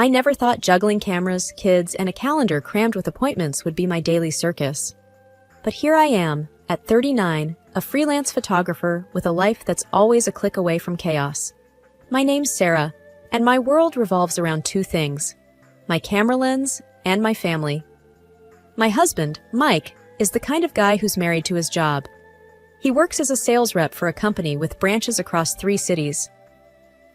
I never thought juggling cameras, kids, and a calendar crammed with appointments would be my daily circus. But here I am, at 39, a freelance photographer with a life that's always a click away from chaos. My name's Sarah, and my world revolves around two things: my camera lens and my family. My husband, Mike, is the kind of guy who's married to his job. He works as a sales rep for a company with branches across 3 cities.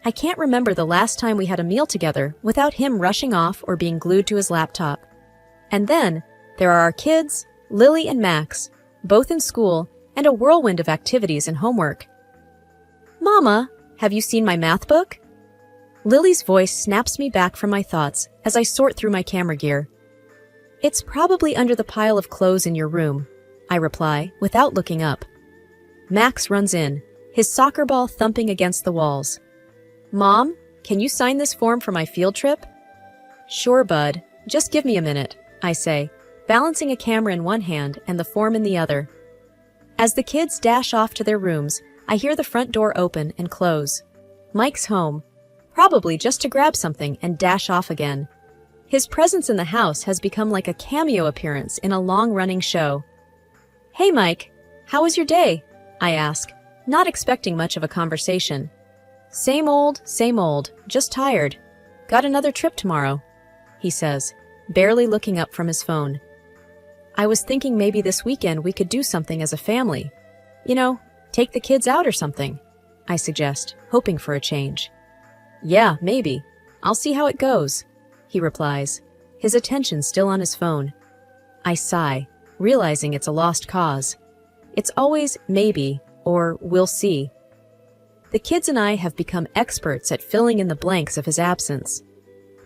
I can't remember the last time we had a meal together without him rushing off or being glued to his laptop. And then, there are our kids, Lily and Max, both in school, and a whirlwind of activities and homework. "Mama, have you seen my math book?" Lily's voice snaps me back from my thoughts as I sort through my camera gear. "It's probably under the pile of clothes in your room," I reply, without looking up. Max runs in, his soccer ball thumping against the walls. "Mom, can you sign this form for my field trip?" "Sure, bud. Just give me a minute," I say, balancing a camera in one hand and the form in the other. As the kids dash off to their rooms, I hear the front door open and close. Mike's home, probably just to grab something and dash off again. His presence in the house has become like a cameo appearance in a long-running show. "Hey, Mike, how was your day?" I ask, not expecting much of a conversation. Same old, just tired. Got another trip tomorrow," he says, barely looking up from his phone. "I was thinking maybe this weekend we could do something as a family. You know, take the kids out or something," I suggest, hoping for a change. "Yeah, maybe. I'll see how it goes," he replies, his attention still on his phone. I sigh, realizing it's a lost cause. It's always maybe or we'll see. The kids and I have become experts at filling in the blanks of his absence.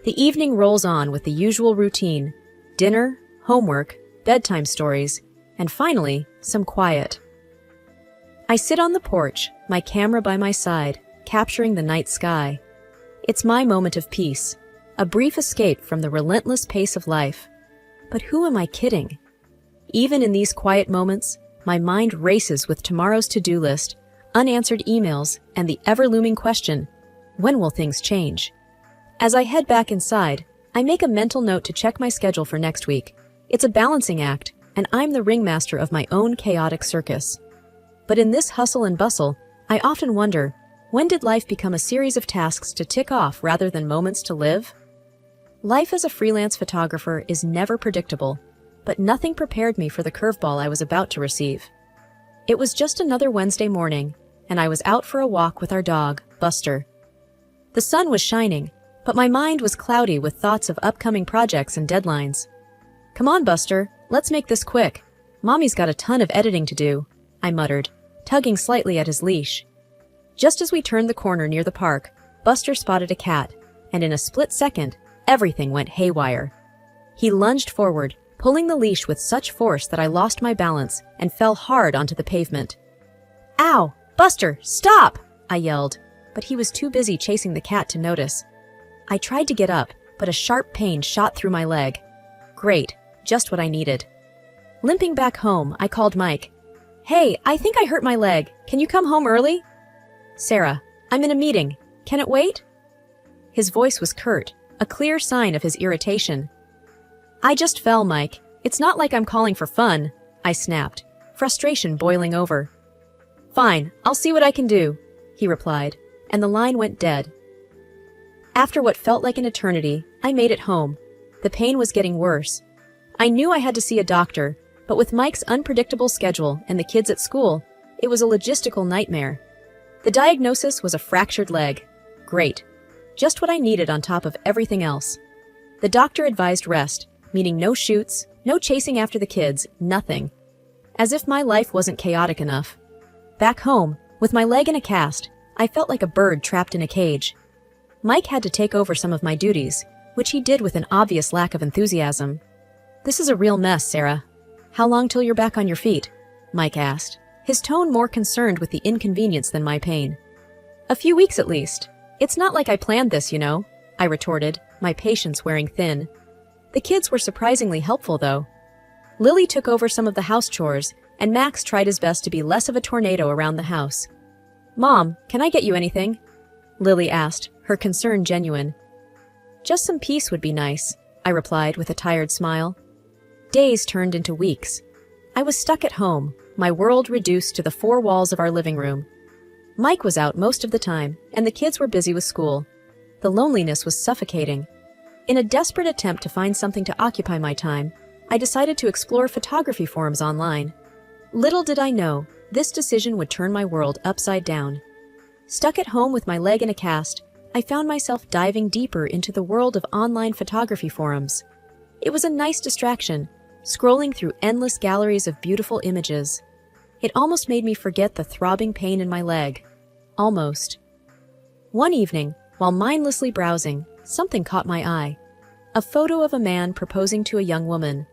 The evening rolls on with the usual routine: dinner, homework, bedtime stories, and finally, some quiet. I sit on the porch, my camera by my side, capturing the night sky. It's my moment of peace, a brief escape from the relentless pace of life. But who am I kidding? Even in these quiet moments, my mind races with tomorrow's to-do list, unanswered emails, and the ever-looming question, when will things change? As I head back inside, I make a mental note to check my schedule for next week. It's a balancing act, and I'm the ringmaster of my own chaotic circus. But in this hustle and bustle, I often wonder, when did life become a series of tasks to tick off rather than moments to live? Life as a freelance photographer is never predictable, but nothing prepared me for the curveball I was about to receive. It was just another Wednesday morning, and I was out for a walk with our dog, Buster. The sun was shining, but my mind was cloudy with thoughts of upcoming projects and deadlines. "Come on, Buster, let's make this quick. Mommy's got a ton of editing to do," I muttered, tugging slightly at his leash. Just as we turned the corner near the park, Buster spotted a cat, and in a split second, everything went haywire. He lunged forward, pulling the leash with such force that I lost my balance and fell hard onto the pavement. "Ow! Buster, stop!" I yelled, but he was too busy chasing the cat to notice. I tried to get up, but a sharp pain shot through my leg. Great, just what I needed. Limping back home, I called Mike. "Hey, I think I hurt my leg. Can you come home early?" "Sarah, I'm in a meeting. Can it wait?" His voice was curt, a clear sign of his irritation. "I just fell, Mike. It's not like I'm calling for fun," I snapped, frustration boiling over. "Fine, I'll see what I can do," he replied, and the line went dead. After what felt like an eternity, I made it home. The pain was getting worse. I knew I had to see a doctor, but with Mike's unpredictable schedule and the kids at school, it was a logistical nightmare. The diagnosis was a fractured leg. Great. Just what I needed on top of everything else. The doctor advised rest, meaning no shoots, no chasing after the kids, nothing. As if my life wasn't chaotic enough. Back home, with my leg in a cast, I felt like a bird trapped in a cage. Mike had to take over some of my duties, which he did with an obvious lack of enthusiasm. "This is a real mess, Sarah. How long till you're back on your feet?" Mike asked, his tone more concerned with the inconvenience than my pain. "A few weeks at least. It's not like I planned this, you know," I retorted, my patience wearing thin. The kids were surprisingly helpful, though. Lily took over some of the house chores, and Max tried his best to be less of a tornado around the house. "Mom, can I get you anything?" Lily asked, her concern genuine. Just some peace would be nice, I replied with a tired smile. Days turned into weeks. I was stuck at home, my world reduced to the four walls of our living room. Mike was out most of the time, and the kids were busy with school. The loneliness was suffocating. In a desperate attempt to find something to occupy my time, I decided to explore photography forums online. Little did I know, this decision would turn my world upside down. Stuck at home with my leg in a cast, I found myself diving deeper into the world of online photography forums. It was a nice distraction, scrolling through endless galleries of beautiful images. It almost made me forget the throbbing pain in my leg. Almost. One evening, while mindlessly browsing, something caught my eye. A photo of a man proposing to a young woman.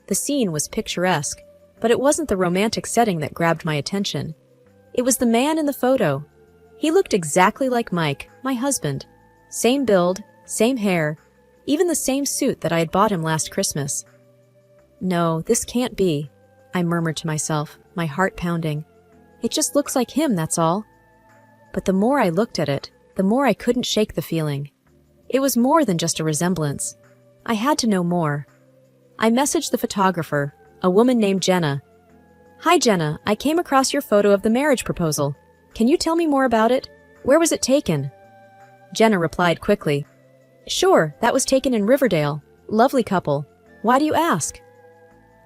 The scene was picturesque, but it wasn't the romantic setting that grabbed my attention. It was the man in the photo. He looked exactly like Mike, my husband. Same build, same hair, even the same suit that I had bought him last Christmas. No, this can't be, I murmured to myself, my heart pounding. It just looks like him, that's all. But the more I looked at it, the more I couldn't shake the feeling. It was more than just a resemblance. I had to know more. I messaged the photographer, a woman named Jenna. Hi Jenna, I came across your photo of the marriage proposal. Can you tell me more about it? Where was it taken? Jenna replied quickly. Sure, that was taken in Riverdale. Lovely couple. Why do you ask?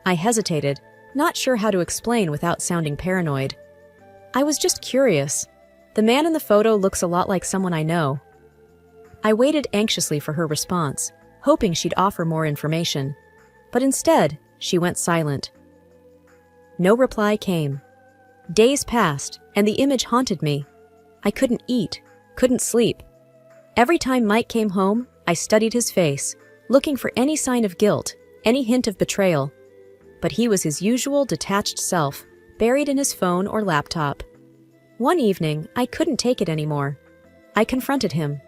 I hesitated, not sure how to explain without sounding paranoid. I was just curious. The man in the photo looks a lot like someone I know. I waited anxiously for her response, hoping she'd offer more information. But instead, she went silent. No reply came. Days passed, and the image haunted me. I couldn't eat, couldn't sleep. Every time Mike came home, I studied his face, looking for any sign of guilt, any hint of betrayal. But he was his usual detached self, buried in his phone or laptop. One evening, I couldn't take it anymore. I confronted him.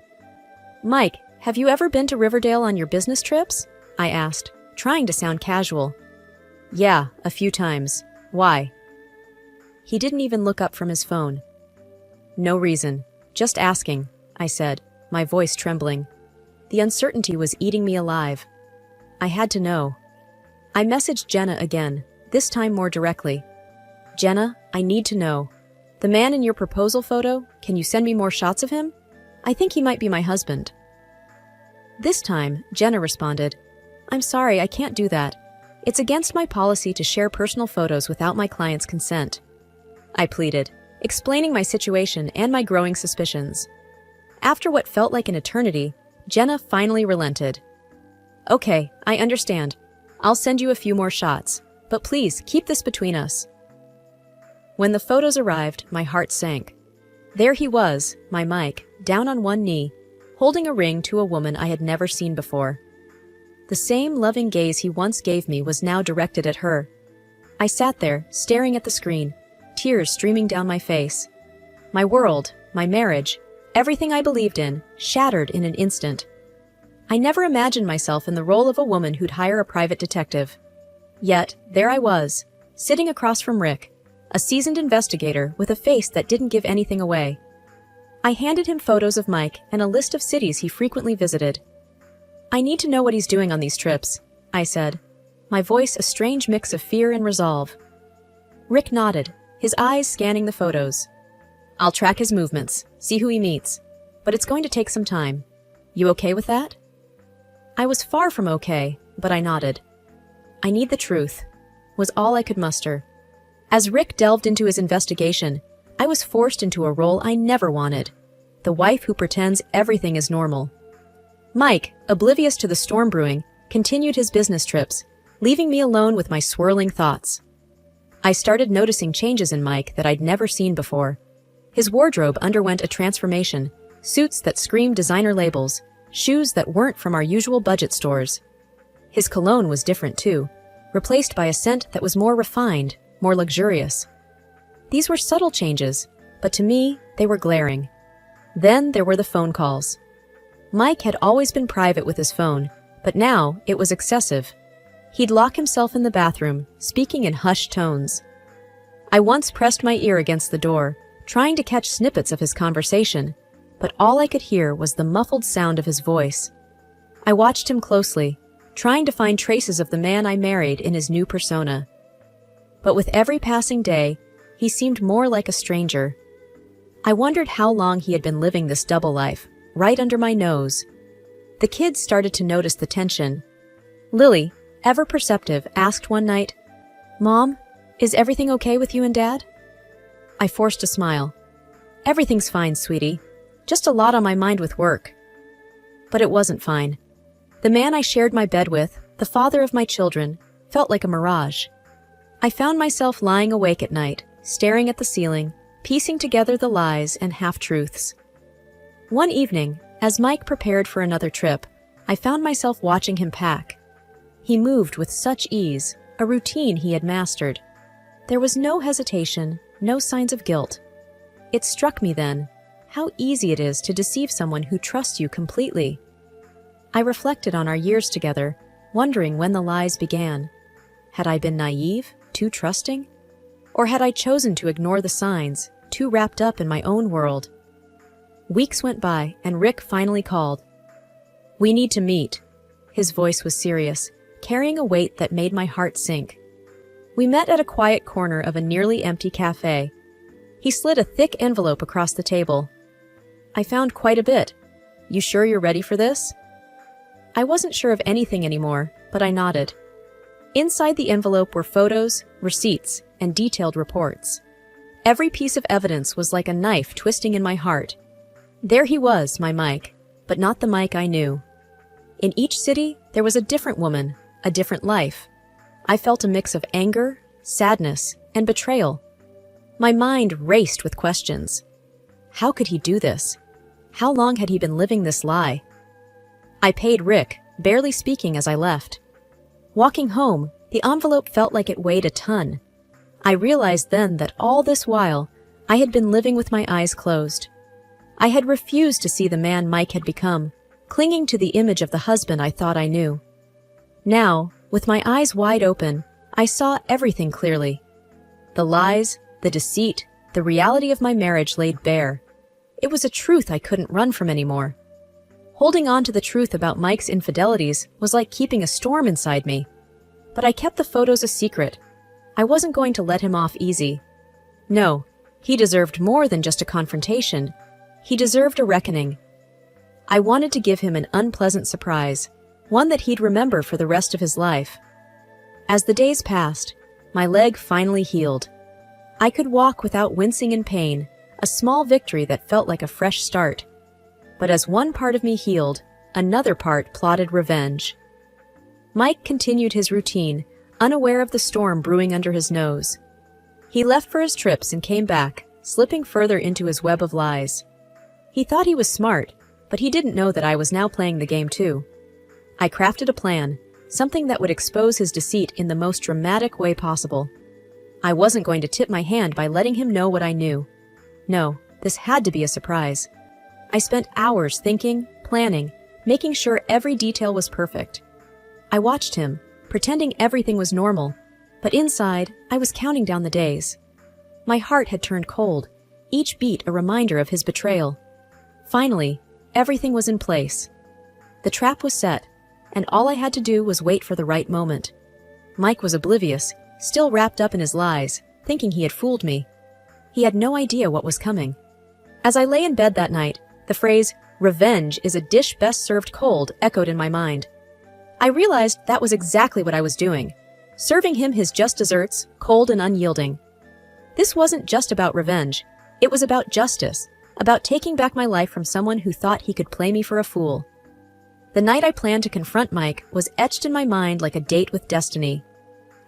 Mike, have you ever been to Riverdale on your business trips? I asked, trying to sound casual. Yeah, a few times. Why? He didn't even look up from his phone. No reason. Just asking, I said, my voice trembling. The uncertainty was eating me alive. I had to know. I messaged Jenna again, this time more directly. Jenna, I need to know. The man in your proposal photo, can you send me more shots of him? I think he might be my husband. This time, Jenna responded, I'm sorry, I can't do that. It's against my policy to share personal photos without my client's consent. I pleaded, explaining my situation and my growing suspicions. After what felt like an eternity, Jenna finally relented. Okay, I understand. I'll send you a few more shots, but please keep this between us. When the photos arrived, my heart sank. There he was, my Mike, down on one knee, holding a ring to a woman I had never seen before. The same loving gaze he once gave me was now directed at her. I sat there, staring at the screen, tears streaming down my face. My world, my marriage, everything I believed in, shattered in an instant. I never imagined myself in the role of a woman who'd hire a private detective. Yet, there I was, sitting across from Rick, a seasoned investigator with a face that didn't give anything away. I handed him photos of Mike and a list of cities he frequently visited. I need to know what he's doing on these trips, I said, my voice a strange mix of fear and resolve. Rick nodded, his eyes scanning the photos. I'll track his movements, see who he meets, but it's going to take some time. You okay with that? I was far from okay, but I nodded. I need the truth, was all I could muster. As Rick delved into his investigation, I was forced into a role I never wanted, the wife who pretends everything is normal. Mike, oblivious to the storm brewing, continued his business trips, leaving me alone with my swirling thoughts. I started noticing changes in Mike that I'd never seen before. His wardrobe underwent a transformation, suits that screamed designer labels, shoes that weren't from our usual budget stores. His cologne was different too, replaced by a scent that was more refined, more luxurious. These were subtle changes, but to me, they were glaring. Then there were the phone calls. Mike had always been private with his phone, but now it was excessive. He'd lock himself in the bathroom, speaking in hushed tones. I once pressed my ear against the door, trying to catch snippets of his conversation, but all I could hear was the muffled sound of his voice. I watched him closely, trying to find traces of the man I married in his new persona. But with every passing day, he seemed more like a stranger. I wondered how long he had been living this double life, right under my nose. The kids started to notice the tension. Lily, ever perceptive, asked one night, "Mom, is everything okay with you and Dad?" I forced a smile. "Everything's fine, sweetie. Just a lot on my mind with work." But it wasn't fine. The man I shared my bed with, the father of my children, felt like a mirage. I found myself lying awake at night, staring at the ceiling, piecing together the lies and half-truths. One evening, as Mike prepared for another trip, I found myself watching him pack. He moved with such ease, a routine he had mastered. There was no hesitation, no signs of guilt. It struck me then, how easy it is to deceive someone who trusts you completely. I reflected on our years together, wondering when the lies began. Had I been naive, too trusting? Or had I chosen to ignore the signs, too wrapped up in my own world? Weeks went by, and Rick finally called. "We need to meet." His voice was serious, carrying a weight that made my heart sink. We met at a quiet corner of a nearly empty cafe. He slid a thick envelope across the table. "I found quite a bit. You sure you're ready for this?" I wasn't sure of anything anymore, but I nodded. Inside the envelope were photos, receipts, and detailed reports. Every piece of evidence was like a knife twisting in my heart. There he was, my Mike, but not the Mike I knew. In each city, there was a different woman, a different life. I felt a mix of anger, sadness, and betrayal. My mind raced with questions. How could he do this? How long had he been living this lie? I paid Rick, barely speaking as I left. Walking home, the envelope felt like it weighed a ton. I realized then that all this while, I had been living with my eyes closed. I had refused to see the man Mike had become, clinging to the image of the husband I thought I knew. Now, with my eyes wide open, I saw everything clearly. The lies, the deceit, the reality of my marriage laid bare. It was a truth I couldn't run from anymore. Holding on to the truth about Mike's infidelities was like keeping a storm inside me. But I kept the photos a secret. I wasn't going to let him off easy. No, he deserved more than just a confrontation. He deserved a reckoning. I wanted to give him an unpleasant surprise, one that he'd remember for the rest of his life. As the days passed, my leg finally healed. I could walk without wincing in pain, a small victory that felt like a fresh start. But as one part of me healed, another part plotted revenge. Mike continued his routine, unaware of the storm brewing under his nose. He left for his trips and came back, slipping further into his web of lies. He thought he was smart, but he didn't know that I was now playing the game too. I crafted a plan, something that would expose his deceit in the most dramatic way possible. I wasn't going to tip my hand by letting him know what I knew. No, this had to be a surprise. I spent hours thinking, planning, making sure every detail was perfect. I watched him, pretending everything was normal, but inside, I was counting down the days. My heart had turned cold, each beat a reminder of his betrayal. Finally, everything was in place. The trap was set, and all I had to do was wait for the right moment. Mike was oblivious, still wrapped up in his lies, thinking he had fooled me. He had no idea what was coming. As I lay in bed that night, the phrase, "Revenge is a dish best served cold," echoed in my mind. I realized that was exactly what I was doing, serving him his just desserts, cold and unyielding. This wasn't just about revenge. It was about justice, about taking back my life from someone who thought he could play me for a fool. The night I planned to confront Mike was etched in my mind like a date with destiny.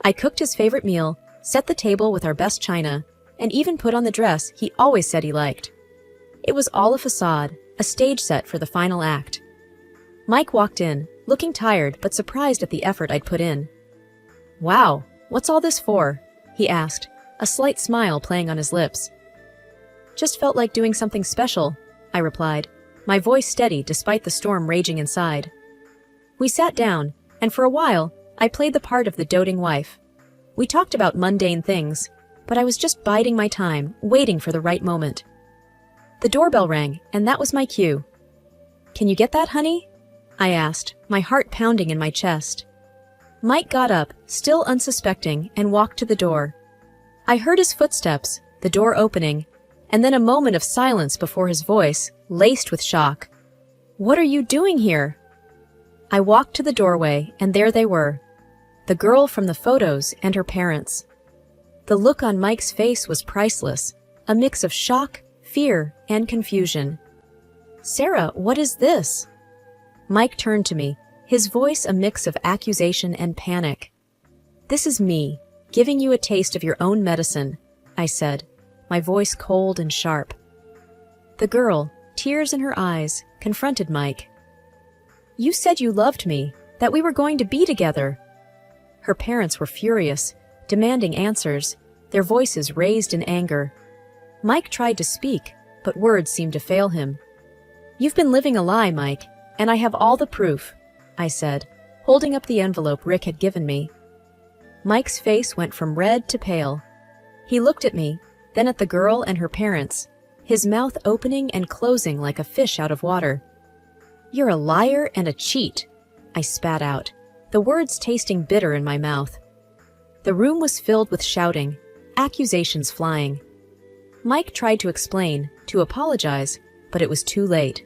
I cooked his favorite meal, set the table with our best china, and even put on the dress he always said he liked. It was all a facade, a stage set for the final act. Mike walked in, looking tired but surprised at the effort I'd put in. "Wow, what's all this for?" he asked, a slight smile playing on his lips. "Just felt like doing something special," I replied, my voice steady despite the storm raging inside. We sat down, and for a while, I played the part of the doting wife. We talked about mundane things, but I was just biding my time, waiting for the right moment. The doorbell rang, and that was my cue. "Can you get that, honey?" I asked, my heart pounding in my chest. Mike got up, still unsuspecting, and walked to the door. I heard his footsteps, the door opening, and then a moment of silence before his voice, laced with shock. "What are you doing here?" I walked to the doorway, and there they were, the girl from the photos and her parents. The look on Mike's face was priceless, a mix of shock, fear, and confusion. "Sarah, what is this?" Mike turned to me, his voice a mix of accusation and panic. "This is me, giving you a taste of your own medicine," I said, my voice cold and sharp. The girl, tears in her eyes, confronted Mike. "You said you loved me, that we were going to be together." Her parents were furious, demanding answers, their voices raised in anger. Mike tried to speak, but words seemed to fail him. "You've been living a lie, Mike, and I have all the proof," I said, holding up the envelope Rick had given me. Mike's face went from red to pale. He looked at me, then at the girl and her parents, his mouth opening and closing like a fish out of water. "You're a liar and a cheat," I spat out, the words tasting bitter in my mouth. The room was filled with shouting, accusations flying. Mike tried to explain, to apologize, but it was too late.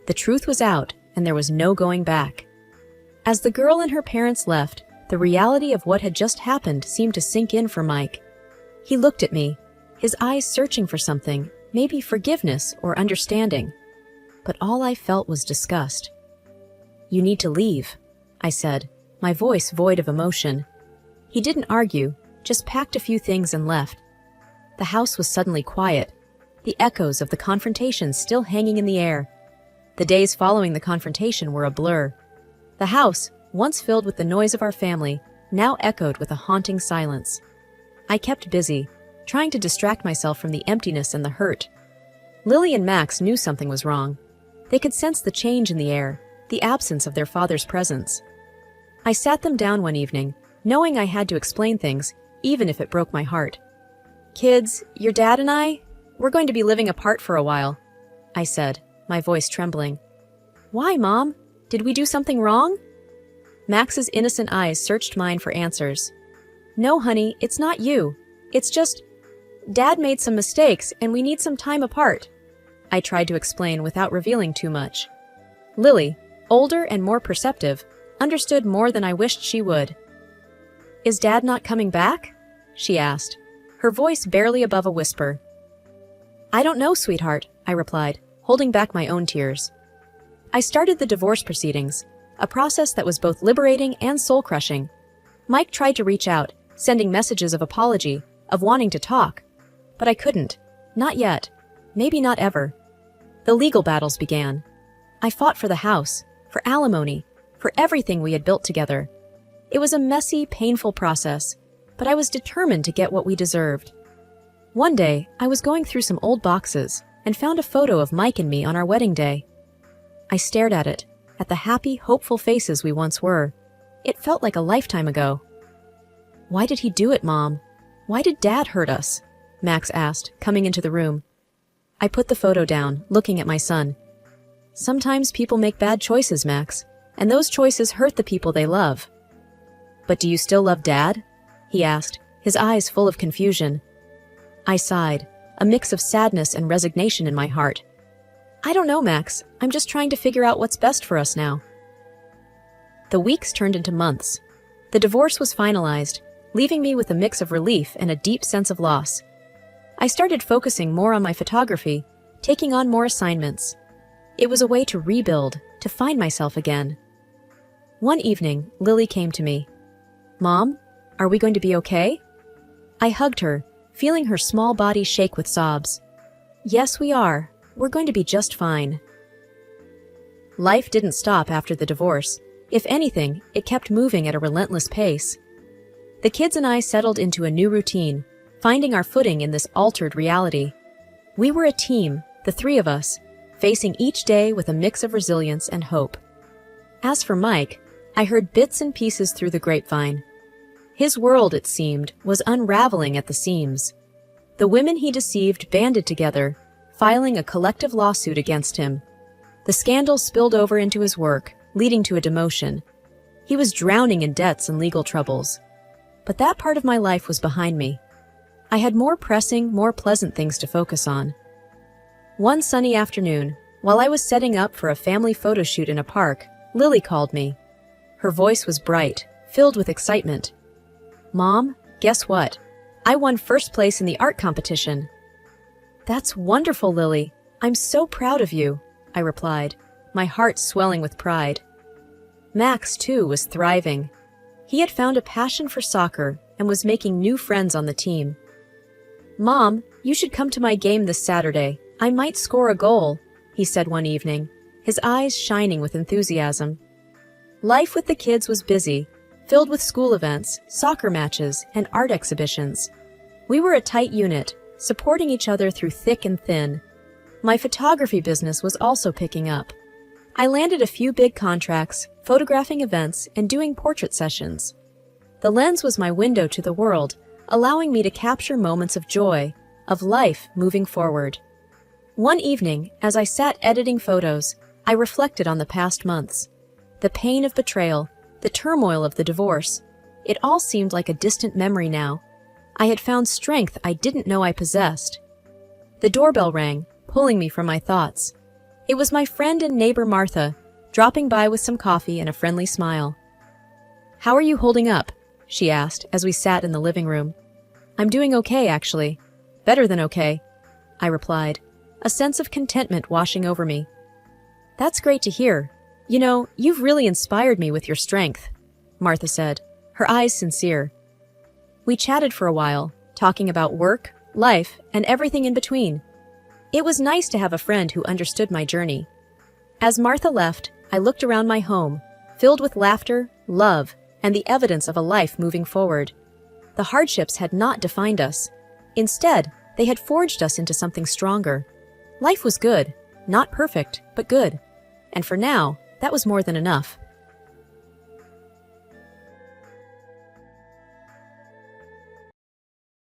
The truth was out, and there was no going back. As the girl and her parents left, the reality of what had just happened seemed to sink in for Mike. He looked at me, his eyes searching for something, maybe forgiveness or understanding. But all I felt was disgust. "You need to leave," I said, my voice void of emotion. He didn't argue, just packed a few things and left. The house was suddenly quiet, the echoes of the confrontation still hanging in the air. The days following the confrontation were a blur. The house, once filled with the noise of our family, now echoed with a haunting silence. I kept busy, trying to distract myself from the emptiness and the hurt. Lily and Max knew something was wrong. They could sense the change in the air, the absence of their father's presence. I sat them down one evening, knowing I had to explain things, even if it broke my heart. "Kids, your dad and we're going to be living apart for a while," I said, my voice trembling. "Why, Mom? Did we do something wrong?" Max's innocent eyes searched mine for answers. "No, honey, it's not you. It's just, Dad made some mistakes and we need some time apart," I tried to explain without revealing too much. Lily, older and more perceptive, understood more than I wished she would. "Is Dad not coming back?" she asked, her voice barely above a whisper. "I don't know, sweetheart," I replied, holding back my own tears. I started the divorce proceedings, a process that was both liberating and soul-crushing. Mike tried to reach out, sending messages of apology, of wanting to talk. But I couldn't. Not yet. Maybe not ever. The legal battles began. I fought for the house, for alimony, for everything we had built together. It was a messy, painful process, but I was determined to get what we deserved. One day, I was going through some old boxes and found a photo of Mike and me on our wedding day. I stared at it, at the happy, hopeful faces we once were. It felt like a lifetime ago. "Why did he do it, Mom? Why did Dad hurt us?" Max asked, coming into the room. I put the photo down, looking at my son. "Sometimes people make bad choices, Max, and those choices hurt the people they love." "But do you still love Dad?" he asked, his eyes full of confusion. I sighed, a mix of sadness and resignation in my heart. "I don't know, Max. I'm just trying to figure out what's best for us now." The weeks turned into months. The divorce was finalized, leaving me with a mix of relief and a deep sense of loss. I started focusing more on my photography, taking on more assignments. It was a way to rebuild, to find myself again. One evening, Lily came to me. "Mom, are we going to be okay?" I hugged her, feeling her small body shake with sobs. "Yes, we are. We're going to be just fine." Life didn't stop after the divorce. If anything, it kept moving at a relentless pace. The kids and I settled into a new routine, finding our footing in this altered reality. We were a team, the three of us, facing each day with a mix of resilience and hope. As for Mike, I heard bits and pieces through the grapevine. His world, it seemed, was unraveling at the seams. The women he deceived banded together, filing a collective lawsuit against him. The scandal spilled over into his work, leading to a demotion. He was drowning in debts and legal troubles. But that part of my life was behind me. I had more pressing, more pleasant things to focus on. One sunny afternoon, while I was setting up for a family photo shoot in a park, Lily called me. Her voice was bright, filled with excitement. "Mom, guess what? I won first place in the art competition." "That's wonderful, Lily. I'm so proud of you," I replied, my heart swelling with pride. Max, too, was thriving. He had found a passion for soccer and was making new friends on the team. "Mom, you should come to my game this Saturday. I might score a goal," he said one evening, his eyes shining with enthusiasm. Life with the kids was busy, filled with school events, soccer matches, and art exhibitions. We were a tight unit, supporting each other through thick and thin. My photography business was also picking up. I landed a few big contracts, photographing events, and doing portrait sessions. The lens was my window to the world, allowing me to capture moments of joy, of life moving forward. One evening, as I sat editing photos, I reflected on the past months. The pain of betrayal, the turmoil of the divorce. It all seemed like a distant memory now. I had found strength I didn't know I possessed. The doorbell rang, pulling me from my thoughts. It was my friend and neighbor Martha, dropping by with some coffee and a friendly smile. "How are you holding up?" she asked as we sat in the living room. "I'm doing okay, actually. Better than okay," I replied, a sense of contentment washing over me. "That's great to hear. You know, you've really inspired me with your strength," Martha said, her eyes sincere. We chatted for a while, talking about work, life, and everything in between. It was nice to have a friend who understood my journey. As Martha left, I looked around my home, filled with laughter, love, and the evidence of a life moving forward. The hardships had not defined us. Instead, they had forged us into something stronger. Life was good, not perfect, but good. And for now, that was more than enough.